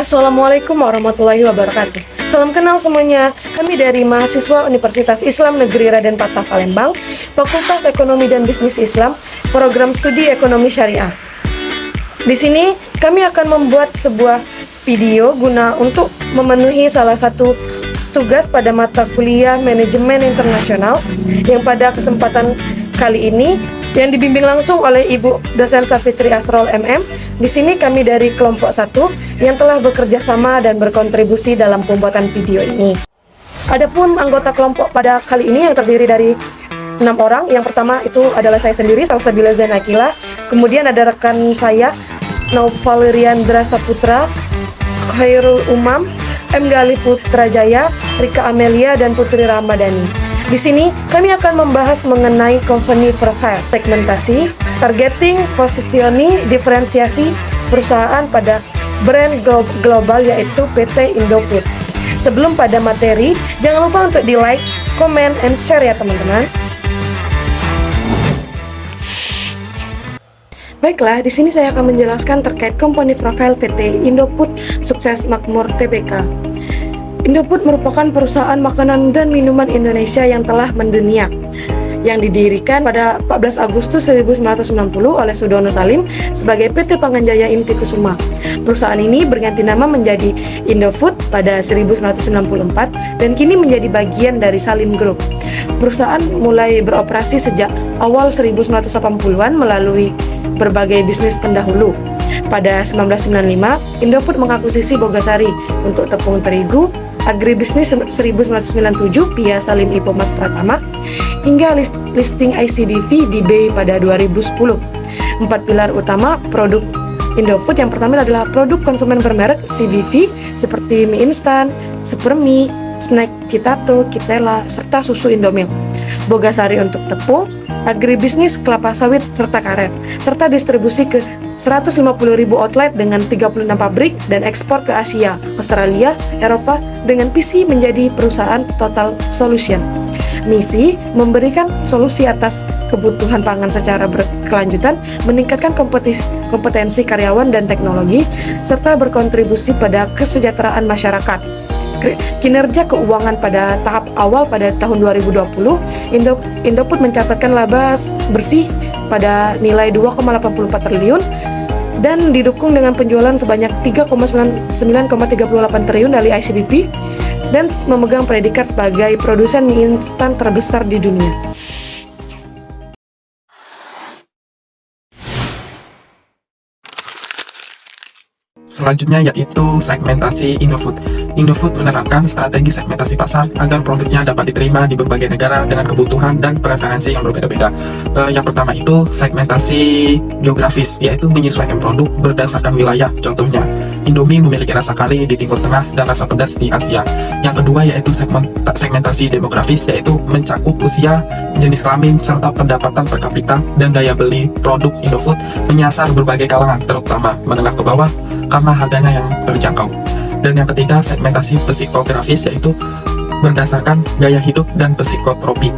Assalamualaikum warahmatullahi wabarakatuh. Salam kenal semuanya. Kami dari mahasiswa Universitas Islam Negeri Raden Patah Palembang, Fakultas Ekonomi dan Bisnis Islam, Program Studi Ekonomi Syariah. Di sini kami akan membuat sebuah video guna untuk memenuhi salah satu tugas pada mata kuliah Manajemen Internasional yang pada kesempatan kali ini yang dibimbing langsung oleh Ibu dosen Safitri Asrol MM. Di sini kami dari kelompok 1 yang telah bekerja sama dan berkontribusi dalam pembuatan video ini. Adapun anggota kelompok pada kali ini yang terdiri dari 6 orang. Yang pertama itu adalah saya sendiri, Salsabila Zainakila. Kemudian ada rekan saya, Naufal Riandra Saputra, Khairul Umam, M. Gali Putrajaya, Rika Amelia, dan Putri Ramadhani. Di sini kami akan membahas mengenai company profile, segmentasi, targeting, positioning, diferensiasi perusahaan pada brand global yaitu PT Indofood. Sebelum pada materi, jangan lupa untuk di like, comment, and share ya teman-teman. Baiklah, di sini saya akan menjelaskan terkait company profile PT Indofood Sukses Makmur Tbk. Indofood merupakan perusahaan makanan dan minuman Indonesia yang telah mendunia, yang didirikan pada 14 Agustus 1990 oleh Sudono Salim sebagai PT Panganjaya Inti Kusuma. Perusahaan ini berganti nama menjadi Indofood pada 1994 dan kini menjadi bagian dari Salim Group. Perusahaan mulai beroperasi sejak awal 1980-an melalui berbagai bisnis pendahulu. Pada 1995, Indofood mengakuisisi Bogasari untuk tepung terigu, agribisnis 1997 via Salim Ipomas Pratama, hingga listing ICBV di BEI pada 2010. 4 pilar utama produk Indofood yang pertama adalah produk konsumen bermerek CBV seperti mie instan, Supermie, snack Citato, Kitela, serta susu Indomilk. Bogasari untuk tepung, agribisnis kelapa sawit serta karet, serta distribusi ke 150.000 outlet dengan 36 pabrik dan ekspor ke Asia, Australia, Eropa dengan visi menjadi perusahaan total solution. Misi memberikan solusi atas kebutuhan pangan secara berkelanjutan, meningkatkan kompetensi karyawan dan teknologi, serta berkontribusi pada kesejahteraan masyarakat. Kinerja keuangan pada tahap awal pada tahun 2020, Indofood mencatatkan laba bersih pada nilai 2,84 triliun dan didukung dengan penjualan sebanyak 9,38 triliun dari ICBP dan memegang predikat sebagai produsen mie instan terbesar di dunia. Selanjutnya yaitu segmentasi Indofood. Indofood menerapkan strategi segmentasi pasar agar produknya dapat diterima di berbagai negara dengan kebutuhan dan preferensi yang berbeda-beda. Yang pertama itu segmentasi geografis, yaitu menyesuaikan produk berdasarkan wilayah. Contohnya, Indomie memiliki rasa kari di Timur Tengah dan rasa pedas di Asia. Yang kedua yaitu segmentasi demografis, yaitu mencakup usia, jenis kelamin, serta pendapatan per kapita dan daya beli produk Indofood menyasar berbagai kalangan, terutama menengah ke bawah, karena harganya yang terjangkau. Dan yang ketiga, segmentasi psikografis, yaitu berdasarkan gaya hidup dan psikotropi,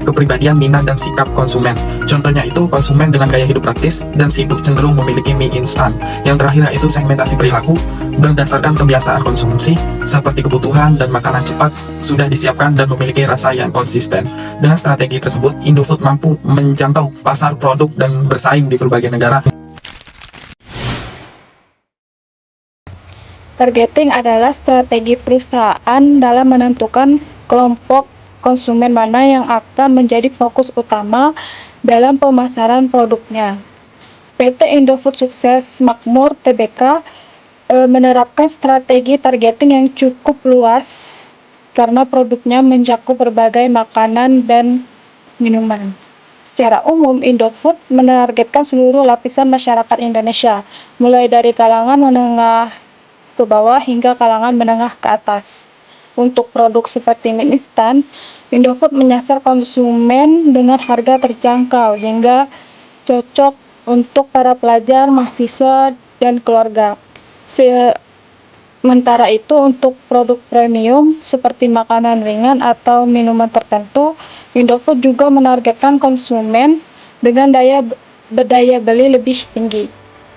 kepribadian, minat, dan sikap konsumen. Contohnya itu konsumen dengan gaya hidup praktis dan sibuk cenderung memiliki mie instan. Yang terakhir yaitu segmentasi perilaku, berdasarkan kebiasaan konsumsi seperti kebutuhan dan makanan cepat sudah disiapkan dan memiliki rasa yang konsisten. Dengan strategi tersebut, Indofood mampu menjangkau pasar produk dan bersaing di berbagai negara. Targeting adalah strategi perusahaan dalam menentukan kelompok konsumen mana yang akan menjadi fokus utama dalam pemasaran produknya. PT Indofood Sukses Makmur Tbk menerapkan strategi targeting yang cukup luas karena produknya mencakup berbagai makanan dan minuman. Secara umum, Indofood menargetkan seluruh lapisan masyarakat Indonesia, mulai dari kalangan menengah ke bawah hingga kalangan menengah ke atas. Untuk produk seperti mie instan, Indofood menyasar konsumen dengan harga terjangkau hingga cocok untuk para pelajar, mahasiswa, dan keluarga. Sementara itu, untuk produk premium seperti makanan ringan atau minuman tertentu, Indofood juga menargetkan konsumen dengan daya beli lebih tinggi.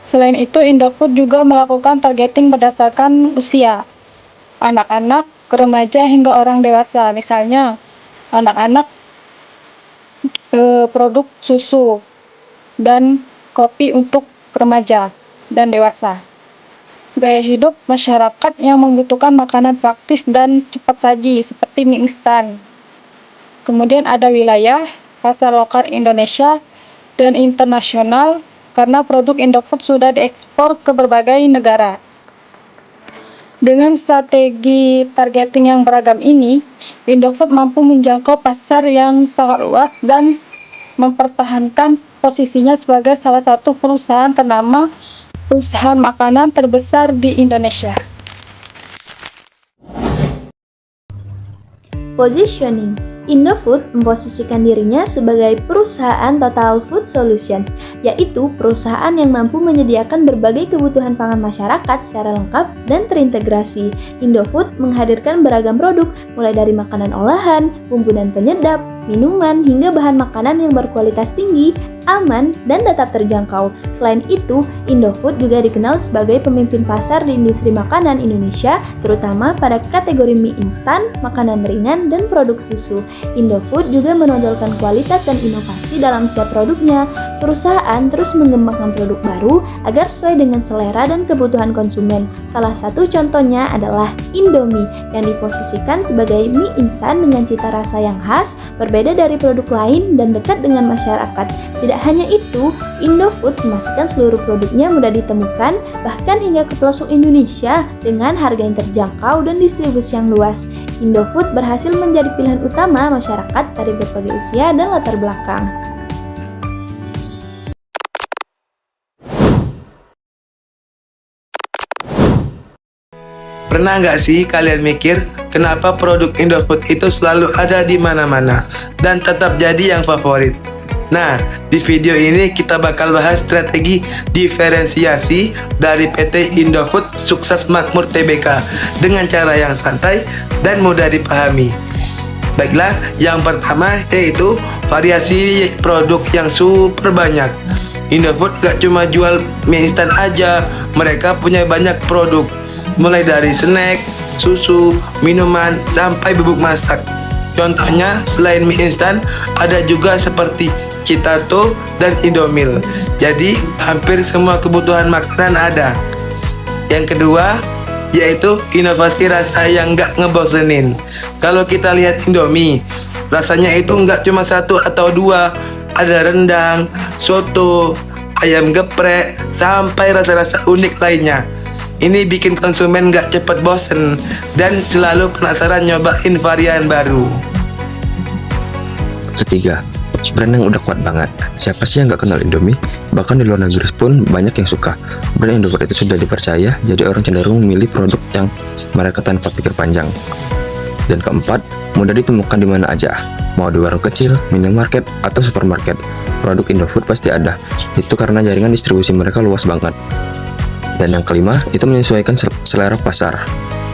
Selain itu, Indofood juga melakukan targeting berdasarkan usia. Anak-anak, remaja, hingga orang dewasa. Misalnya, anak-anak produk susu dan kopi untuk remaja dan dewasa. Gaya hidup masyarakat yang membutuhkan makanan praktis dan cepat saji seperti mie instan. Kemudian ada wilayah, pasar lokal Indonesia dan internasional karena produk Indofood sudah diekspor ke berbagai negara. Dengan strategi targeting yang beragam ini, Indofood mampu menjangkau pasar yang sangat luas dan mempertahankan posisinya sebagai salah satu perusahaan ternama perusahaan makanan terbesar di Indonesia. Positioning. Indofood memposisikan dirinya sebagai perusahaan Total Food Solutions, yaitu perusahaan yang mampu menyediakan berbagai kebutuhan pangan masyarakat secara lengkap dan terintegrasi. Indofood menghadirkan beragam produk, mulai dari makanan olahan, bumbu dan penyedap, minuman, hingga bahan makanan yang berkualitas tinggi, aman, dan tetap terjangkau. Selain itu, Indofood juga dikenal sebagai pemimpin pasar di industri makanan Indonesia, terutama pada kategori mie instan, makanan ringan, dan produk susu. Indofood juga menonjolkan kualitas dan inovasi dalam setiap produknya. Perusahaan terus mengembangkan produk baru agar sesuai dengan selera dan kebutuhan konsumen. Salah satu contohnya adalah Indomie yang diposisikan sebagai mie instan dengan cita rasa yang khas, berbeda dari produk lain dan dekat dengan masyarakat. Tidak hanya itu, Indofood memastikan seluruh produknya mudah ditemukan, bahkan hingga ke pelosok Indonesia dengan harga yang terjangkau dan distribusi yang luas. Indofood berhasil menjadi pilihan utama masyarakat dari berbagai usia dan latar belakang. Pernah nggak sih kalian mikir kenapa produk Indofood itu selalu ada di mana-mana dan tetap jadi yang favorit? Nah, di video ini kita bakal bahas strategi diferensiasi dari PT Indofood Sukses Makmur Tbk dengan cara yang santai dan mudah dipahami. Baiklah, yang pertama yaitu variasi produk yang super banyak. Indofood gak cuma jual mie instan aja, mereka punya banyak produk, mulai dari snack, susu, minuman, sampai bubuk masak. Contohnya, selain mie instan, ada juga seperti Citato dan Indomil. Jadi, hampir semua kebutuhan makanan ada. Yang kedua, yaitu inovasi rasa yang nggak ngebosenin. Kalau kita lihat Indomie, rasanya itu nggak cuma satu atau dua, ada rendang, soto, ayam geprek, sampai rasa-rasa unik lainnya. Ini bikin konsumen nggak cepet bosen dan selalu penasaran nyobain varian baru. Ketiga, brand yang udah kuat banget. Siapa sih yang nggak kenal Indomie? Bahkan di luar negeri pun banyak yang suka. Brand Indofood itu sudah dipercaya, jadi orang cenderung memilih produk yang mereka tanpa pikir panjang. Dan keempat, mudah ditemukan di mana aja. Mau di warung kecil, minimarket, atau supermarket, produk Indofood pasti ada. Itu karena jaringan distribusi mereka luas banget. Dan yang kelima, itu menyesuaikan selera pasar.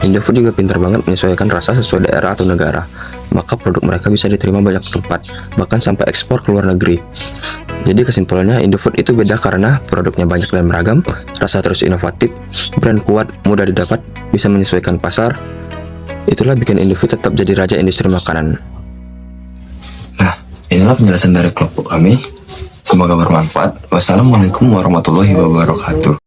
Indofood juga pintar banget menyesuaikan rasa sesuai daerah atau negara. Maka produk mereka bisa diterima banyak tempat, bahkan sampai ekspor ke luar negeri. Jadi kesimpulannya, Indofood itu beda karena produknya banyak dan beragam, rasa terus inovatif, brand kuat, mudah didapat, bisa menyesuaikan pasar. Itulah bikin Indofood tetap jadi raja industri makanan. Nah, inilah penjelasan dari kelompok kami. Semoga bermanfaat. Wassalamualaikum warahmatullahi wabarakatuh.